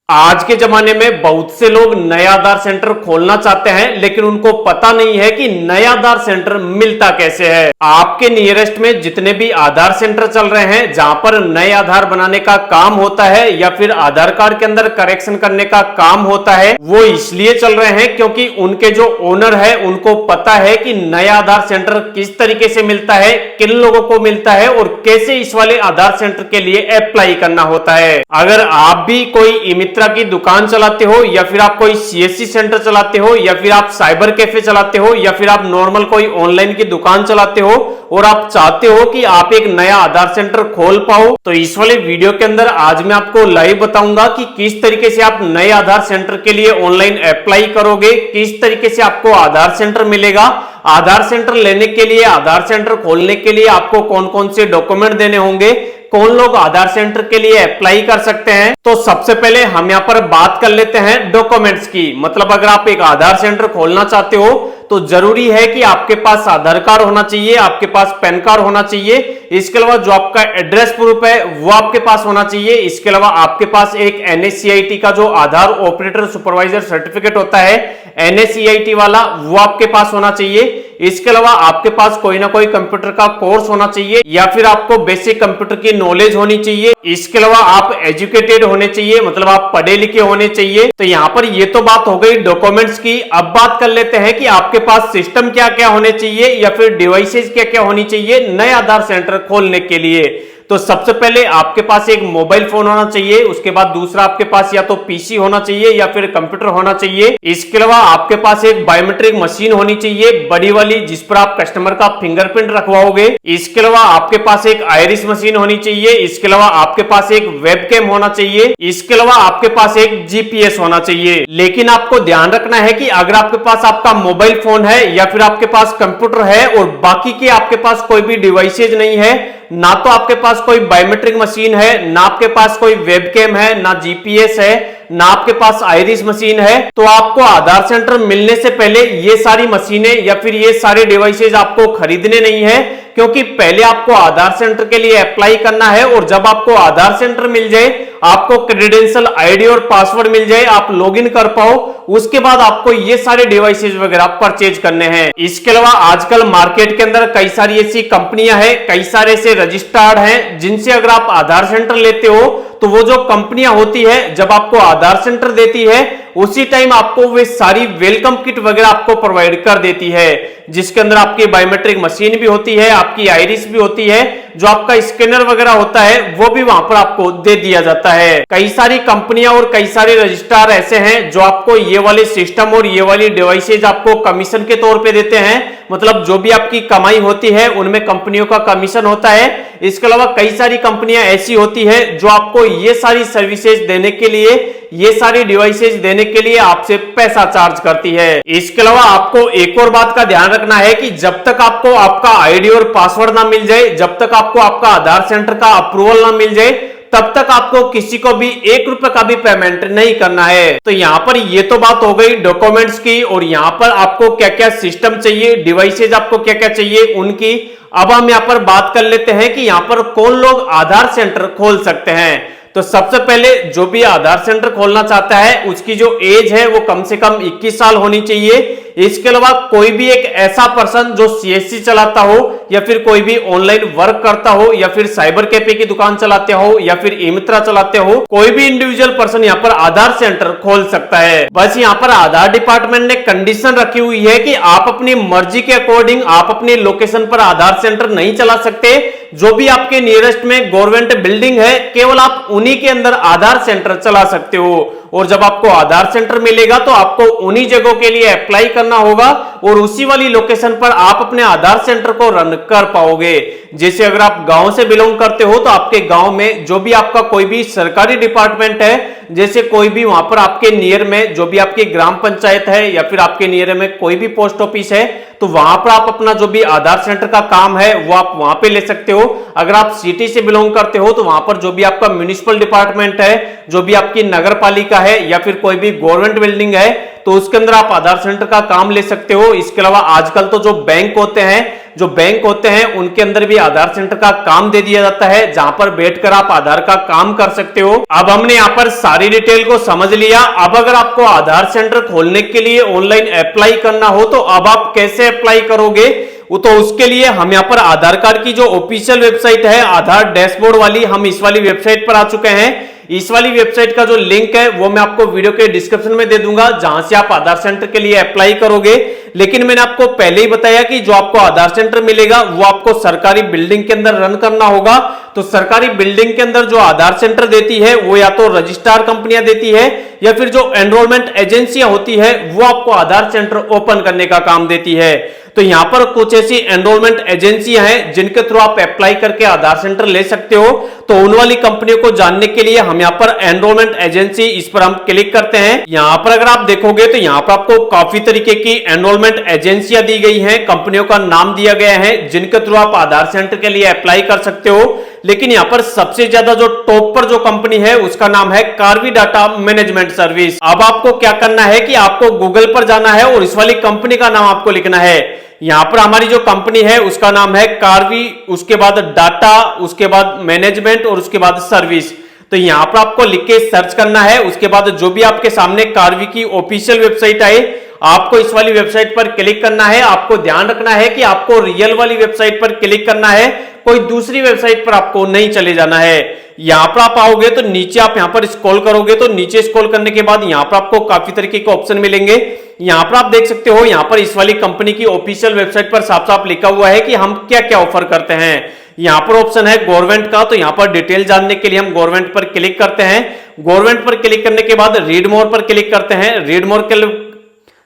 आज के जमाने में बहुत से लोग नया आधार सेंटर खोलना चाहते हैं, लेकिन उनको पता नहीं है कि नया आधार सेंटर मिलता कैसे है। आपके नियरेस्ट में जितने भी आधार सेंटर चल रहे हैं, जहां पर नए आधार बनाने का काम होता है या फिर आधार कार्ड के अंदर करेक्शन करने का काम होता है, वो इसलिए चल रहे हैं क्योंकि उनके जो ओनर है उनको पता है कि नया आधार सेंटर किस तरीके से मिलता है, किन लोगों को मिलता है और कैसे इस वाले आधार सेंटर के लिए अप्लाई करना होता है। अगर आप भी कोई मित्रा की दुकान चलाते हो या फिर आप कोई सीएससी सेंटर चलाते हो या फिर आप साइबर कैफे चलाते हो या फिर आप नॉर्मल कोई ऑनलाइन की दुकान चलाते हो और आप चाहते हो कि आप एक नया आधार सेंटर खोल पाओ, तो इस वाले वीडियो के अंदर आज मैं आपको लाइव बताऊंगा कि किस तरीके से आप नए आधार सेंटर के लिए ऑनलाइन अप्लाई करोगे, किस तरीके से आपको आधार सेंटर मिलेगा, आधार सेंटर लेने के लिए, आधार सेंटर खोलने के लिए आपको कौन कौन से डॉक्यूमेंट देने होंगे, कौन लोग आधार सेंटर के लिए अप्लाई कर सकते हैं। तो सबसे पहले हम यहाँ पर बात कर लेते हैं डॉक्यूमेंट्स की। मतलब अगर आप एक आधार सेंटर खोलना चाहते हो तो जरूरी है कि आपके पास आधार कार्ड होना चाहिए, आपके पास पैन कार्ड होना चाहिए, इसके अलावा जो आपका एड्रेस प्रूफ है वो आपके पास होना चाहिए, इसके अलावा आपके पास एक NSCIT का जो आधार ऑपरेटर सुपरवाइजर सर्टिफिकेट होता है NSCIT वाला, वो आपके पास होना चाहिए। इसके अलावा आपके पास कोई ना कोई कंप्यूटर का कोर्स होना चाहिए या फिर आपको बेसिक कंप्यूटर की नॉलेज होनी चाहिए। इसके अलावा आप एजुकेटेड होने चाहिए, मतलब आप पढ़े लिखे होने चाहिए। तो यहाँ पर ये तो बात हो गई डॉक्यूमेंट्स की। अब बात कर लेते हैं कि आपके पास सिस्टम क्या क्या होने चाहिए या फिर डिवाइसेस क्या क्या होनी चाहिए नए आधार सेंटर खोलने के लिए। तो सबसे पहले आपके पास एक मोबाइल फोन होना चाहिए, उसके बाद दूसरा आपके पास या तो पीसी होना चाहिए या फिर कंप्यूटर होना चाहिए। इसके अलावा आपके पास एक बायोमेट्रिक मशीन होनी चाहिए बड़ी वाली, जिस पर आप कस्टमर का फिंगरप्रिंट रखवाओगे। इसके अलावा आपके पास एक आइरिस मशीन होनी चाहिए। इसके अलावा आपके पास एक वेबकैम होना चाहिए। इसके अलावा आपके पास एक जीपीएस होना चाहिए। लेकिन आपको ध्यान रखना है कि अगर आपके पास आपका मोबाइल फोन है या फिर आपके पास कंप्यूटर है और बाकी के आपके पास कोई भी डिवाइसेज नहीं है, ना तो आपके पास कोई बायोमेट्रिक मशीन है, ना आपके पास कोई वेबकैम है, ना जीपीएस है, ना आपके पास आइरिस मशीन है, तो आपको आधार सेंटर मिलने से पहले ये सारी मशीनें या फिर ये सारे डिवाइसेज आपको खरीदने नहीं है, क्योंकि पहले आपको आधार सेंटर के लिए अप्लाई करना है और जब आपको आधार सेंटर मिल जाए, आपको क्रेडेंशियल आईडी और पासवर्ड मिल जाए, आप लॉगिन कर पाओ, उसके बाद आपको ये सारे डिवाइसेज वगैरह परचेज करने हैं। इसके अलावा आजकल मार्केट के अंदर कई सारी ऐसी कंपनियां हैं, कई सारे ऐसे रजिस्टर्ड हैं, जिनसे अगर आप आधार सेंटर लेते हो तो वो जो कंपनियां होती है जब आपको आधार सेंटर देती है उसी टाइम आपको वे सारी वेलकम किट वगैरह आपको प्रोवाइड कर देती है, जिसके अंदर आपकी बायोमेट्रिक मशीन भी होती है, आपकी आइरिस भी होती है, जो आपका स्कैनर वगैरह होता है वो भी वहां पर आपको दे दिया जाता है। कई सारी कंपनियां और कई सारे रजिस्ट्रार ऐसे हैं जो आपको ये वाले सिस्टम और ये वाली डिवाइसेज आपको कमीशन के तौर पे देते हैं। मतलब जो भी आपकी कमाई होती है उनमें कंपनियों का कमीशन होता है। इसके अलावा कई सारी कंपनियां ऐसी होती है जो आपको ये सारी सर्विसेज देने के लिए, ये सारी डिवाइसेज देने के लिए आपसे पैसा चार्ज करती है। इसके अलावा आपको एक और बात का ध्यान रखना है कि जब तक आपको आपका आईडी और पासवर्ड ना मिल जाए, जब तक आपको आपका आधार सेंटर का अप्रूवल ना मिल जाए, तब तक आपको किसी को भी ₹1 का भी पेमेंट नहीं करना है। तो यहाँ पर ये तो बात हो गई डॉक्यूमेंट्स की और यहाँ पर आपको क्या क्या सिस्टम चाहिए, डिवाइसेज आपको क्या क्या चाहिए उनकी। अब हम यहाँ पर बात कर लेते हैं कि यहाँ पर कौन लोग आधार सेंटर खोल सकते हैं। तो सबसे पहले जो भी आधार सेंटर खोलना चाहता है उसकी जो एज है वो कम से कम 21 साल होनी चाहिए। इसके अलावा कोई भी एक ऐसा पर्सन जो सीएससी चलाता हो या फिर कोई भी ऑनलाइन वर्क करता हो या फिर साइबर कैफे की दुकान चलाते हो या फिर ई-मित्रा चलाते हो, कोई भी इंडिविजुअल पर्सन यहाँ पर आधार सेंटर खोल सकता है। बस यहाँ पर आधार डिपार्टमेंट ने कंडीशन रखी हुई है कि आप अपनी मर्जी के अकॉर्डिंग आप अपनी लोकेशन पर आधार सेंटर नहीं चला सकते। जो भी आपके नियरेस्ट में गवर्नमेंट बिल्डिंग है केवल आप उन्हीं के अंदर आधार सेंटर चला सकते हो, और जब आपको आधार सेंटर मिलेगा तो आपको उन्हीं जगहों के लिए अप्लाई करना होगा और उसी वाली लोकेशन पर आप अपने आधार सेंटर को रन कर पाओगे। जैसे अगर आप गांव से बिलोंग करते हो तो आपके गांव में जो भी आपका कोई भी सरकारी डिपार्टमेंट है, जैसे कोई भी वहां पर आपके नियर में जो भी आपकी ग्राम पंचायत है या फिर आपके नियर में कोई भी पोस्ट ऑफिस है, तो वहां पर आप अपना जो भी आधार सेंटर का काम है वो आप वहां पे ले सकते हो। अगर आप सिटी से बिलोंग करते हो तो वहां पर जो भी आपका म्युनिसिपल डिपार्टमेंट है, जो भी आपकी नगर पालिका है या फिर कोई भी गवर्नमेंट बिल्डिंग है, तो उसके अंदर आप आधार सेंटर का काम ले सकते हो। इसके अलावा आजकल तो जो बैंक होते हैं जो बैंक होते हैं उनके अंदर भी आधार सेंटर का काम दे दिया जाता है, जहां पर बैठकर आप आधार का काम कर सकते हो। अब हमने यहाँ पर सारी डिटेल को समझ लिया। अब अगर आपको आधार सेंटर खोलने के लिए ऑनलाइन अप्लाई करना हो तो अब आप कैसे अप्लाई करोगे, वो तो उसके लिए हम यहाँ पर आधार कार्ड की जो ऑफिशियल वेबसाइट है आधार डैशबोर्ड वाली, हम इस वाली वेबसाइट पर आ चुके हैं। इस वाली वेबसाइट का जो लिंक है वो मैं आपको वीडियो के डिस्क्रिप्शन में दे दूंगा, जहां से आप आधार सेंटर के लिए अप्लाई करोगे। लेकिन मैंने आपको पहले ही बताया कि जो आपको आधार सेंटर मिलेगा वो आपको सरकारी बिल्डिंग के अंदर रन करना होगा। तो सरकारी बिल्डिंग के अंदर जो आधार सेंटर देती है वो या तो रजिस्ट्रार कंपनियां देती है या फिर जो एनरोलमेंट एजेंसियां होती है वो आपको आधार सेंटर ओपन करने का काम देती है। तो यहां पर कुछ ऐसी एनरोलमेंट एजेंसियां हैं जिनके थ्रू आप अप्लाई करके आधार सेंटर ले सकते हो। तो उन वाली कंपनियों को जानने के लिए हम यहां पर एनरोलमेंट एजेंसी, इस पर हम क्लिक करते हैं। यहां पर अगर आप देखोगे तो यहां पर आपको काफी तरीके की एनरोलमेंट एजेंसियां दी गई हैं, कंपनियों का नाम दिया गया है जिनके थ्रू आप आधार सेंटर के लिए अप्लाई कर सकते हो। लेकिन यहां पर सबसे ज्यादा जो टॉप पर जो कंपनी है उसका नाम है कार्वी डाटा मैनेजमेंट सर्विस। अब आपको क्या करना है कि आपको गूगल पर जाना है और इस वाली कंपनी का नाम आपको लिखना है। यहां पर हमारी जो कंपनी है उसका नाम है कार्वी, उसके बाद डाटा, उसके बाद मैनेजमेंट और उसके बाद सर्विस। तो यहां पर आपको लिख के सर्च करना है। उसके बाद जो भी आपके सामने कार्वी की ऑफिशियल वेबसाइट आए आपको इस वाली वेबसाइट पर क्लिक करना है। आपको ध्यान रखना है कि आपको रियल वाली वेबसाइट पर क्लिक करना है, कोई दूसरी वेबसाइट पर आपको नहीं चले जाना है। यहां पर आप आओगे तो नीचे आप यहां पर स्क्रॉल करोगे तो नीचे स्क्रॉल करने के बाद यहां पर आपको काफी तरीके के ऑप्शन मिलेंगे। यहां पर आप देख सकते हो, यहां पर इस वाली कंपनी की ऑफिशियल वेबसाइट पर साफ साफ लिखा हुआ है कि हम क्या क्या ऑफर करते हैं। यहां पर ऑप्शन है गवर्नमेंट का, तो यहां पर डिटेल जानने के लिए हम गवर्नमेंट पर क्लिक करते हैं। गवर्नमेंट पर क्लिक करने के बाद रीड मोर पर क्लिक करते हैं।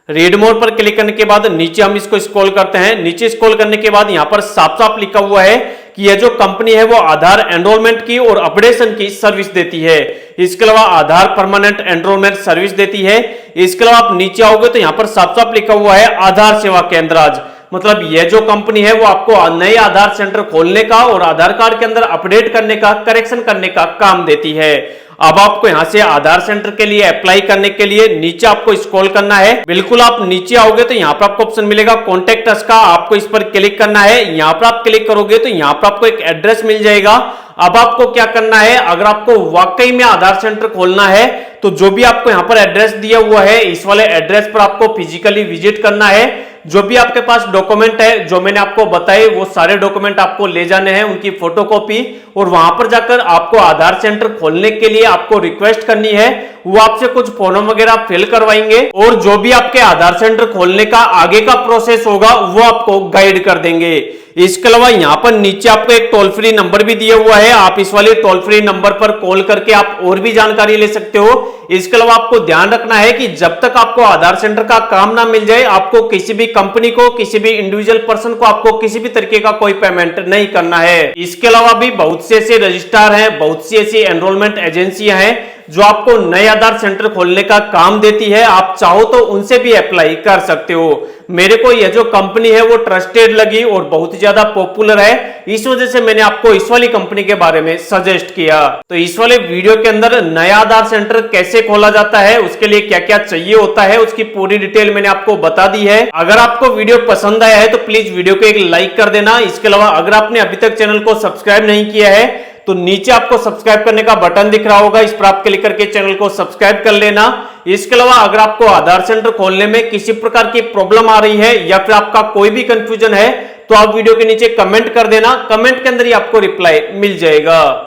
रीड मोर पर क्लिक करने के बाद नीचे हम इसको स्क्रॉल करते हैं। नीचे स्क्रॉल करने के बाद यहां पर साफ साफ लिखा हुआ है कि यह जो कंपनी है वो आधार एनरोलमेंट की और अपडेशन की सर्विस देती है। इसके अलावा आधार परमानेंट एनरोलमेंट सर्विस देती है। इसके अलावा आप नीचे आओगे तो यहां पर साफ साफ लिखा हुआ है आधार सेवा केंद्र आज, मतलब यह जो कंपनी है वो आपको नए आधार सेंटर खोलने का और आधार कार्ड के अंदर अपडेट करने का, करेक्शन करने का काम देती है। अब आपको यहां से आधार सेंटर के लिए अप्लाई करने के लिए नीचे आपको स्क्रॉल करना है। बिल्कुल आप नीचे आओगे तो यहां पर आपको ऑप्शन मिलेगा कॉन्टेक्ट अस का, आपको इस पर क्लिक करना है। यहां पर आप क्लिक करोगे तो यहां पर आपको एक एड्रेस मिल जाएगा। अब आपको क्या करना है, अगर आपको वाकई में आधार सेंटर खोलना है तो जो भी आपको यहां पर एड्रेस दिया हुआ है इस वाले एड्रेस पर आपको फिजिकली विजिट करना है। जो भी आपके पास डॉक्यूमेंट है जो मैंने आपको बताए वो सारे डॉक्यूमेंट आपको ले जाने हैं, उनकी फोटोकॉपी, और वहां पर जाकर आपको आधार सेंटर खोलने के लिए आपको रिक्वेस्ट करनी है। वो आपसे कुछ फॉर्म वगैरह फिल करवाएंगे और जो भी आपके आधार सेंटर खोलने का आगे का प्रोसेस होगा वो आपको गाइड कर देंगे। इसके अलावा यहां पर नीचे आपको एक टोल फ्री नंबर भी दिया हुआ है, आप इस वाले टोल फ्री नंबर पर कॉल करके आप और भी जानकारी ले सकते हो। इसके अलावा आपको ध्यान रखना है कि जब तक आपको आधार सेंटर का काम ना मिल जाए आपको किसी भी कंपनी को, किसी भी इंडिविजुअल पर्सन को आपको किसी भी तरीके का कोई पेमेंट नहीं करना है। इसके अलावा भी बहुत से ऐसे रजिस्ट्रार हैं, बहुत सी ऐसी एनरोलमेंट एजेंसियां हैं जो आपको नए आधार सेंटर खोलने का काम देती है। आप चाहो तो उनसे भी अप्लाई कर सकते हो। मेरे को यह जो कंपनी है वो ट्रस्टेड लगी और बहुत ज्यादा पॉपुलर है, इस वजह से मैंने आपको इस वाली कंपनी के बारे में सजेस्ट किया। तो इस वाले वीडियो के अंदर नया आधार सेंटर कैसे खोला जाता है, उसके लिए क्या क्या चाहिए होता है, उसकी पूरी डिटेल मैंने आपको बता दी है। अगर आपको वीडियो पसंद आया है तो प्लीज वीडियो को एक लाइक कर देना। इसके अलावा अगर आपने अभी तक चैनल को सब्सक्राइब नहीं किया है तो नीचे आपको सब्सक्राइब करने का बटन दिख रहा होगा, इस पर आप क्लिक करके चैनल को सब्सक्राइब कर लेना। इसके अलावा अगर आपको आधार सेंटर खोलने में किसी प्रकार की प्रॉब्लम आ रही है या फिर आपका कोई भी कंफ्यूजन है तो आप वीडियो के नीचे कमेंट कर देना, कमेंट के अंदर ही आपको रिप्लाई मिल जाएगा।